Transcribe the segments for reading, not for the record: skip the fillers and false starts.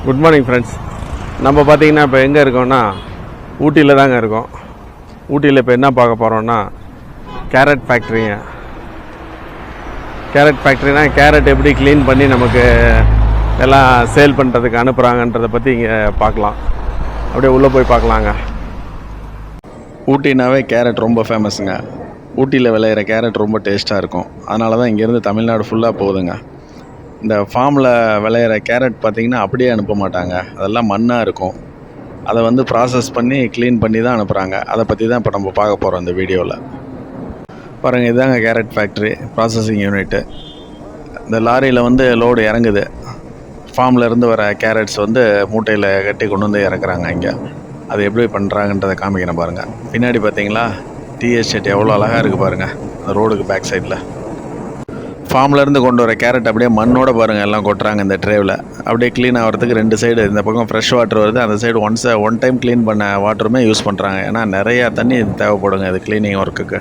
Good morning friends. நம்ம பார்த்திங்கன்னா இப்போ எங்கே இருக்கோம்னா ஊட்டியில் தாங்க இருக்கோம். ஊட்டியில் இப்போ என்ன பார்க்க போகிறோம்னா கேரட் ஃபேக்ட்ரிங்க. கேரட் ஃபேக்ட்ரினா கேரட் எப்படி க்ளீன் பண்ணி நமக்கு எல்லாம் சேல் பண்ணுறதுக்கு அனுப்புகிறாங்கன்றதை பற்றி இங்கே பார்க்கலாம். அப்படியே உள்ளே போய் பார்க்கலாங்க. ஊட்டினாவே கேரட் ரொம்ப ஃபேமஸுங்க. ஊட்டியில் விளையிற கேரட் ரொம்ப டேஸ்ட்டாக இருக்கும். அதனால தான் இங்கேருந்து தமிழ்நாடு ஃபுல்லாக போகுதுங்க. இந்த ஃபார்மில் விளையிற கேரட் பார்த்திங்கன்னா அப்படியே அனுப்ப மாட்டாங்க. அதெல்லாம் மண்ணாக இருக்கும். அதை வந்து ப்ராசஸ் பண்ணி க்ளீன் பண்ணி தான் அனுப்புகிறாங்க. அதை பற்றி தான் இப்போ நம்ம பார்க்க போகிறோம் இந்த வீடியோவில். பாருங்கள், இதுதாங்க கேரட் ஃபேக்ட்ரி ப்ராசஸிங் யூனிட்டு. இந்த லாரியில் வந்து லோடு இறங்குது. ஃபார்மில் இருந்து வர கேரட்ஸ் வந்து மூட்டையில் கட்டி கொண்டு வந்து இறக்குறாங்க இங்கே. அது எப்படி பண்ணுறாங்கன்றதை காமிக்கிறேன் பாருங்கள். பின்னாடி பார்த்தீங்களா டீ எஸ்டேட் எவ்வளோ அழகாக இருக்குது பாருங்கள். அந்த ரோடுக்கு பேக் சைடில் ஃபார்ம்லேருந்து கொண்டு வர கேரட் அப்படியே மண்ணோட பாருங்கள் எல்லாம் கொட்டுறாங்க இந்த ட்ரேவில். அப்படியே க்ளீன் ஆகிறதுக்கு ரெண்டு சைடு, இந்த பக்கம் ஃப்ரெஷ் வாட்டர் வருது, அந்த சைடு ஒன் டைம் க்ளீன் பண்ண வாட்டருமே யூஸ் பண்ணுறாங்க. ஏன்னா நிறையா தண்ணி தேவைப்படுங்க இது க்ளீனிங் ஒர்க்குக்கு.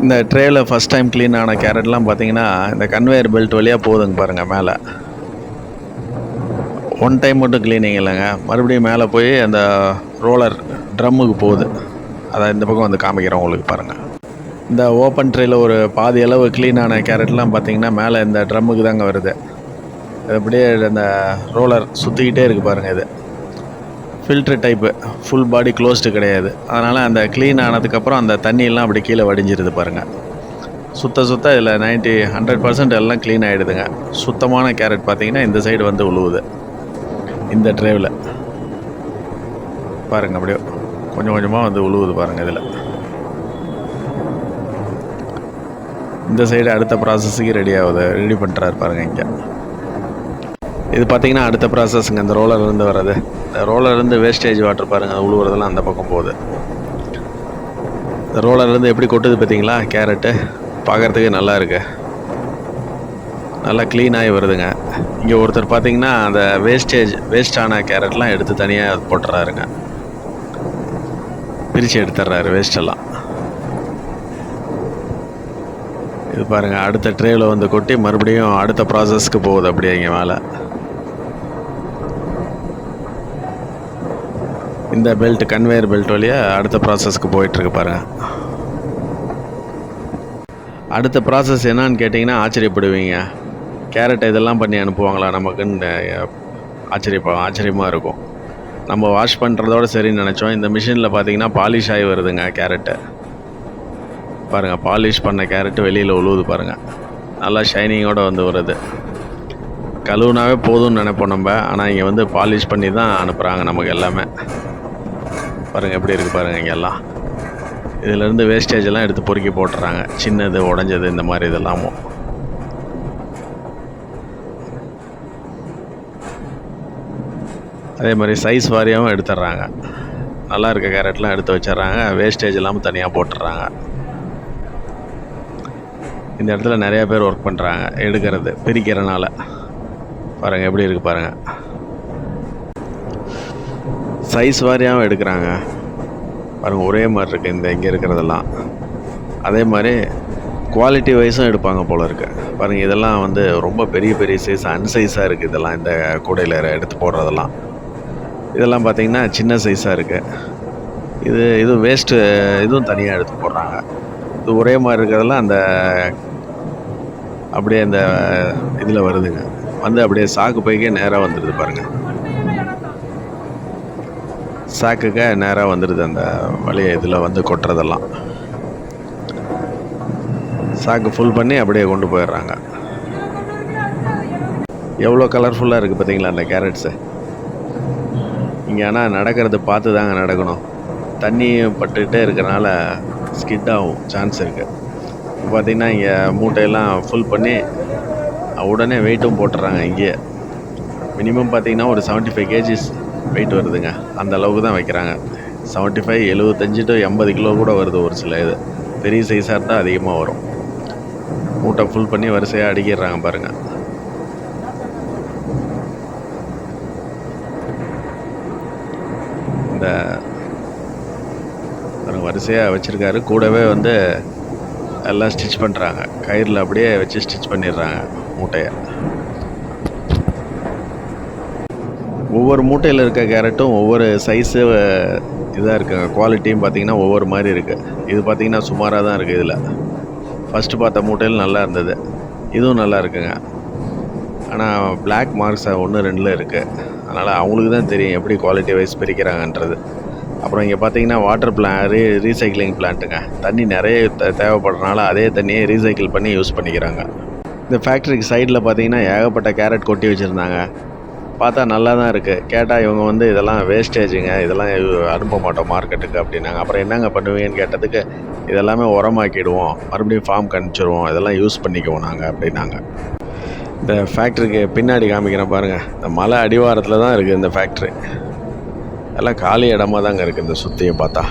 இந்த ட்ரேவில் ஃபஸ்ட் டைம் க்ளீன் ஆன கேரட்லாம் பார்த்தீங்கன்னா இந்த கன்வேயர் பெல்ட் வழியாக போகுதுங்க பாருங்கள் மேலே. ஒன் டைம் மட்டும் க்ளீனிங் இல்லைங்க, மறுபடியும் மேலே போய் அந்த ரோலர் ட்ரம்முக்கு போகுது. அதை இந்த பக்கம் வந்து காமிக்கிறேன் உங்களுக்கு பாருங்கள். இந்த ஓப்பன் ட்ரேயில் ஒரு பாதி அளவு க்ளீனான கேரட்லாம் பார்த்திங்கன்னா மேலே இந்த ட்ரம்முக்கு தாங்க வருது. அது அப்படியே அந்த ரோலர் சுற்றிக்கிட்டே இருக்குது பாருங்கள். இது filter type, full body closed கிடையாது. அதனால் அந்த க்ளீன் ஆனதுக்கப்புறம் அந்த தண்ணியெல்லாம் அப்படி கீழே வடிஞ்சிருது பாருங்கள். சுத்த இதில் 100% எல்லாம் க்ளீன் ஆகிடுதுங்க. சுத்தமான கேரட் பார்த்திங்கன்னா இந்த சைடு வந்து உழுவுது இந்த ட்ரேவில் பாருங்கள். அப்படியே கொஞ்சம் கொஞ்சமாக வந்து உழுவுது பாருங்கள். இதில் இந்த சைடு அடுத்த ப்ராசஸுக்கு ரெடி பண்ணுறாரு பாருங்கள் இங்கே. இது பார்த்திங்கன்னா அடுத்த ப்ராசஸுங்க. இந்த ரோலர்லேருந்து வர்றது, இந்த ரோலர்லேருந்து வேஸ்டேஜ் வாட்டர் பாருங்கள், உழுவுறதெல்லாம் அந்த பக்கம் போகுது. இந்த ரோலர்லேருந்து எப்படி கொட்டுது பார்த்தீங்களா கேரட்டு, பார்க்குறதுக்கு நல்லா இருக்குது, நல்லா க்ளீனாகி வருதுங்க. இங்கே ஒருத்தர் பார்த்திங்கன்னா அந்த வேஸ்டான கேரட்லாம் எடுத்து தனியாக போட்டுறாருங்க, பிரித்து எடுத்துட்றாரு வேஸ்டெல்லாம். இது பாருங்கள் அடுத்த ட்ரேவில் வந்து கொட்டி மறுபடியும் அடுத்த ப்ராசஸ்க்கு போகுது அப்படியே இங்கே மேலே. இந்த பெல்ட் கன்வேயர் பெல்ட் வழியாக அடுத்த ப்ராசஸ்க்கு போயிட்டுருக்கு பாருங்கள். அடுத்த ப்ராசஸ் என்னான்னு கேட்டிங்கன்னா ஆச்சரியப்படுவீங்க. கேரட் இதெல்லாம் பண்ணி அனுப்புவாங்களா நமக்குன்னு ஆச்சரியமாக இருக்கும். நம்ம வாஷ் பண்ணுறதோட சரின்னு நினச்சோம். இந்த மிஷினில் பார்த்திங்கன்னா பாலிஷ் ஆகி வருதுங்க கேரட்டு பாருங்கள். பாலிஷ் பண்ண கேரட்டு வெளியில் உழுவுது பாருங்கள், நல்லா ஷைனிங்கோடு வந்து வருது. கழுவுனாவே போதும்னு நினைப்போம் நம்ம, ஆனால் இங்கே வந்து பாலிஷ் பண்ணி தான் அனுப்புகிறாங்க நமக்கு எல்லாமே. பாருங்கள் எப்படி இருக்குது பாருங்கள். இங்கே எல்லாம் இதிலேருந்து வேஸ்டேஜ் எல்லாம் எடுத்து பொறுக்கி போட்டுறாங்க, சின்னது உடஞ்சது இந்த மாதிரி இதெல்லாமும். அதே மாதிரி சைஸ் வாரியாகவும் எடுத்துட்றாங்க. நல்லா இருக்க கேரட்லாம் எடுத்து வச்சிட்றாங்க, வேஸ்டேஜ் இல்லாமல் தனியாக போட்டுடுறாங்க. இந்த இடத்துல நிறையா பேர் ஒர்க் பண்ணுறாங்க, எடுக்கிறது பிரிக்கிறனால. பாருங்கள் எப்படி இருக்குது பாருங்கள். சைஸ் வாரியாகவும் எடுக்கிறாங்க பாருங்கள், ஒரே மாதிரி இருக்குது இந்த இங்கே இருக்கிறதெல்லாம். அதே மாதிரி குவாலிட்டி வைஸும் எடுப்பாங்க போல் இருக்குது பாருங்கள். இதெல்லாம் வந்து ரொம்ப பெரிய சைஸ், அன்சைஸாக இருக்குது இதெல்லாம். இந்த கூடையில் எடுத்து போடுறதெல்லாம் இதெல்லாம் பார்த்திங்கன்னா சின்ன சைஸாக இருக்குது. இது வேஸ்ட்டு, இதுவும் தனியாக எடுத்து போடுறாங்க. இது ஒரே மாதிரி இருக்கிறதெல்லாம் அந்த அப்படியே அந்த இதில் வருதுங்க, வந்து அப்படியே சாக்கு பைக்கே நேராக வந்துடுது பாருங்கள். சாக்குக்கு நேராக வந்துடுது அந்த வழியை இதில் வந்து கொட்டுறதெல்லாம். சாக்கு ஃபுல் பண்ணி அப்படியே கொண்டு போயிடுறாங்க. எவ்வளோ கலர்ஃபுல்லாக இருக்குது பார்த்தீங்களா அந்த கேரட்ஸு. இங்கே ஆனால் நடக்கிறது பார்த்து தாங்க நடக்கணும். தண்ணி பட்டுக்கிட்டே இருக்கிறனால ஸ்கிட் ஆகும் சான்ஸ் இருக்குது. இப்போ பார்த்திங்கன்னா இங்கே மூட்டையெல்லாம் ஃபுல் பண்ணி உடனே வெயிட்டும் போட்டுறாங்க. இங்கேயே மினிமம் பார்த்திங்கன்னா ஒரு 75 kgs வெயிட் வருதுங்க. அந்த அளவுக்கு தான் வைக்கிறாங்க. 75, 75 to 80 கிலோ கூட வருது ஒரு சில. இது பெரிய சைஸாக இருந்தால் அதிகமாக வரும். மூட்டை ஃபுல் பண்ணி வரிசையாக அடிக்கிடுறாங்க பாருங்கள். இந்த வரிசையாக வச்சுருக்காரு, கூடவே வந்து எல்லாம் ஸ்டிச் பண்ணுறாங்க. கயிறில் அப்படியே வச்சு ஸ்டிச் பண்ணிடுறாங்க மூட்டையை. ஒவ்வொரு மூட்டையில் இருக்க கேரட்டும் ஒவ்வொரு சைஸு இதாக இருக்குங்க. குவாலிட்டியும் பார்த்திங்கன்னா ஒவ்வொரு மாதிரி இருக்குது. இது பார்த்திங்கன்னா சுமாராக தான் இருக்குது. இதில் ஃபஸ்ட்டு பார்த்த மூட்டையில் நல்லா இருந்தது, இதுவும் நல்லா இருக்குங்க. ஆனால் பிளாக் மார்க்ஸ் 1 2 இருக்குது. அதனால் அவங்களுக்கு தான் தெரியும் எப்படி குவாலிட்டி வைஸ் பிரிக்கிறாங்கன்றது. அப்புறம் இங்கே பார்த்தீங்கன்னா வாட்டர் ரீசைக்ளிங் பிளான்ட்டுங்க. தண்ணி நிறைய தேவைப்படுறதுனால அதே தண்ணியை ரீசைக்கிள் பண்ணி யூஸ் பண்ணிக்கிறாங்க. இந்த ஃபேக்ட்ரிக்கு சைடில் பார்த்தீங்கன்னா ஏகப்பட்ட கேரட் கொட்டி வச்சுருந்தாங்க. பார்த்தா நல்லா தான் இருக்குது. கேட்டால் இவங்க வந்து இதெல்லாம் வேஸ்டேஜுங்க, இதெல்லாம் அனுப்ப மாட்டோம் மார்க்கெட்டுக்கு அப்படின்னாங்க. அப்புறம் என்னங்க பண்ணுவீங்கன்னு கேட்டதுக்கு, இதெல்லாமே உரமாக்கிடுவோம், மறுபடியும் ஃபார்ம் அனுப்பிச்சிடுவோம், இதெல்லாம் யூஸ் பண்ணிக்குவோம் நாங்கள் அப்படின்னாங்க. இந்த ஃபேக்ட்ரிக்கு பின்னாடி காமிக்கிறேன் பாருங்கள். இந்த மலை அடிவாரத்தில் தான் இருக்குது இந்த ஃபேக்ட்ரி. எல்லாம் காலி இடமா தாங்க இருக்குது இந்த சுற்றியும் பார்த்தா.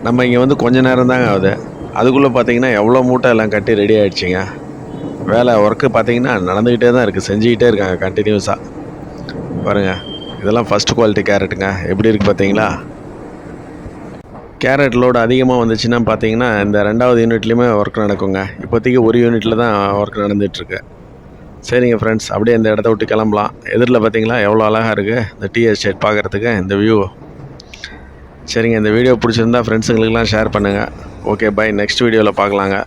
நம்ம இங்கே வந்து கொஞ்ச நேரம் தாங்க ஆகுது. அதுக்குள்ளே பார்த்தீங்கன்னா எவ்வளோ மூட்டை எல்லாம் கட்டி ரெடி ஆகிடுச்சிங்க. வேலை ஒர்க்கு பார்த்தீங்கன்னா நடந்துக்கிட்டே தான் இருக்குது, செஞ்சுக்கிட்டே இருக்காங்க கண்டினியூஸாக. பாருங்கள், இதெல்லாம் ஃபஸ்ட் குவாலிட்டி கேரட்டுங்க. எப்படி இருக்குது பார்த்தீங்களா? கேரட் லோடு அதிகமாக வந்துச்சுன்னா பார்த்தீங்கன்னா இந்த 2வது யூனிட்லேயுமே ஒர்க் நடக்குங்க. இப்போதைக்கு ஒரு யூனிட்டில் தான் ஒர்க் நடந்துகிட்ருக்கு. சரிங்க ஃப்ரெண்ட்ஸ், அப்படியே இந்த இடத்த விட்டு கிளம்பலாம். எதிரில் பார்த்தீங்களா எவ்வளோ அழகாக இருக்குது இந்த டீ எஸ்டேட் பார்க்குறதுக்கு, இந்த வியூ. சரிங்க, இந்த வீடியோ பிடிச்சிருந்தா ஃப்ரெண்ட்ஸுங்களுக்கெல்லாம் ஷேர் பண்ணுங்கள். Okay, bye. நெக்ஸ்ட் வீடியோவில் பார்க்கலாங்க.